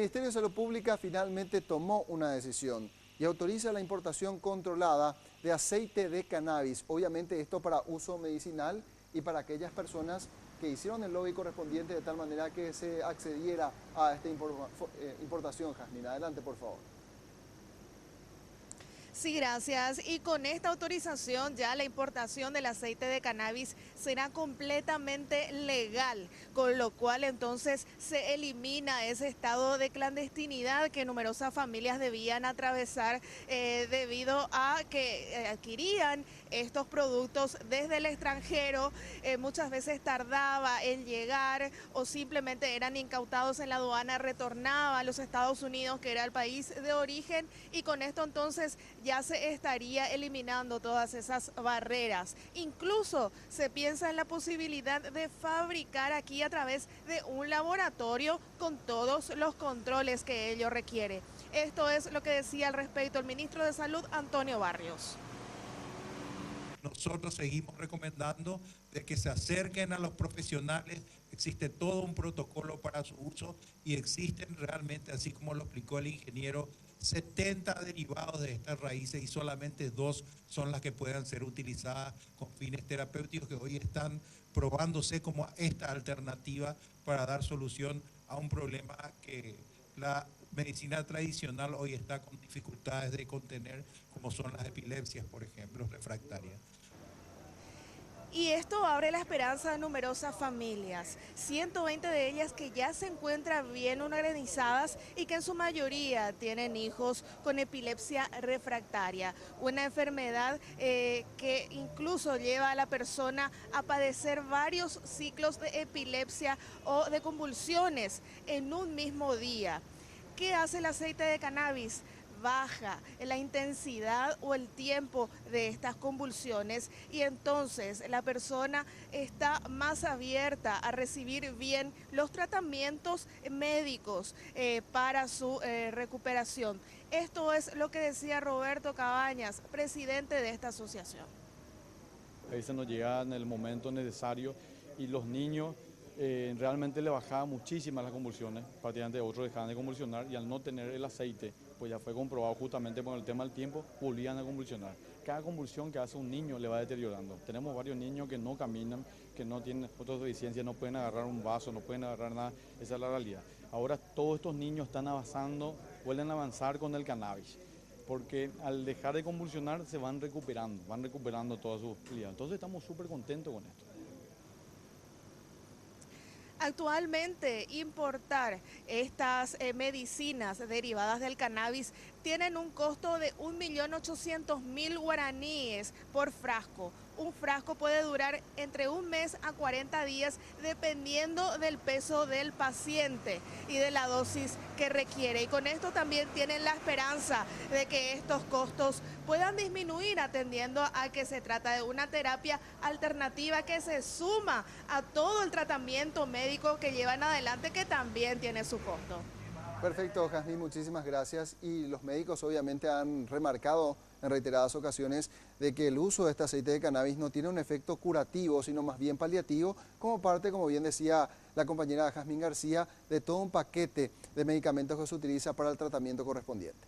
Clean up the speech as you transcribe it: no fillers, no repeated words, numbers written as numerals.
Ministerio de Salud Pública finalmente tomó una decisión y autoriza la importación controlada de aceite de cannabis. Obviamente esto para uso medicinal y para aquellas personas que hicieron el lobby correspondiente de tal manera que se accediera a esta importación. Jazmín, adelante por favor. Sí, gracias. Y con esta autorización ya la importación del aceite de cannabis será completamente legal, con lo cual entonces se elimina ese estado de clandestinidad que numerosas familias debían atravesar debido a que adquirían estos productos desde el extranjero, muchas veces tardaba en llegar o simplemente eran incautados en la aduana, retornaba a los Estados Unidos, que era el país de origen, y con esto entonces ya se estaría eliminando todas esas barreras. Incluso se piensa en la posibilidad de fabricar aquí a través de un laboratorio con todos los controles que ello requiere. Esto es lo que decía al respecto el ministro de Salud, Antonio Barrios. Nosotros seguimos recomendando de que se acerquen a los profesionales. Existe todo un protocolo para su uso y existen realmente, así como lo explicó el ingeniero, 70 derivados de estas raíces y solamente 2 son las que puedan ser utilizadas con fines terapéuticos, que hoy están probándose como esta alternativa para dar solución a un problema que la medicina tradicional hoy está con dificultades de contener, como son las epilepsias, por ejemplo, refractarias. Y esto abre la esperanza a numerosas familias, 120 de ellas que ya se encuentran bien organizadas y que en su mayoría tienen hijos con epilepsia refractaria, una enfermedad que incluso lleva a la persona a padecer varios ciclos de epilepsia o de convulsiones en un mismo día. ¿Qué hace el aceite de cannabis? Baja la intensidad o el tiempo de estas convulsiones y entonces la persona está más abierta a recibir bien los tratamientos médicos para su recuperación. Esto es lo que decía Roberto Cabañas, presidente de esta asociación. Ahí se nos llega en el momento necesario y los niños realmente le bajaban muchísimas las convulsiones, prácticamente otros dejaban de convulsionar y al no tener el aceite, pues ya fue comprobado justamente por el tema del tiempo, volvían a convulsionar. Cada convulsión que hace un niño le va deteriorando. Tenemos varios niños que no caminan, que no tienen otras deficiencias, no pueden agarrar un vaso, no pueden agarrar nada, esa es la realidad. Ahora todos estos niños están avanzando, vuelven a avanzar con el cannabis, porque al dejar de convulsionar se van recuperando toda su utilidad. Entonces estamos súper contentos con esto. Actualmente importar estas medicinas derivadas del cannabis tienen un costo de 1.800.000 guaraníes por frasco. Un frasco puede durar entre un mes a 40 días dependiendo del peso del paciente y de la dosis que requiere. Y con esto también tienen la esperanza de que estos costos puedan disminuir atendiendo a que se trata de una terapia alternativa que se suma a todo el tratamiento médico que llevan adelante, que también tiene su costo. Perfecto, Jazmín, muchísimas gracias. Y los médicos obviamente han remarcado en reiteradas ocasiones de que el uso de este aceite de cannabis no tiene un efecto curativo, sino más bien paliativo, como parte, como bien decía la compañera Jazmín García, de todo un paquete de medicamentos que se utiliza para el tratamiento correspondiente.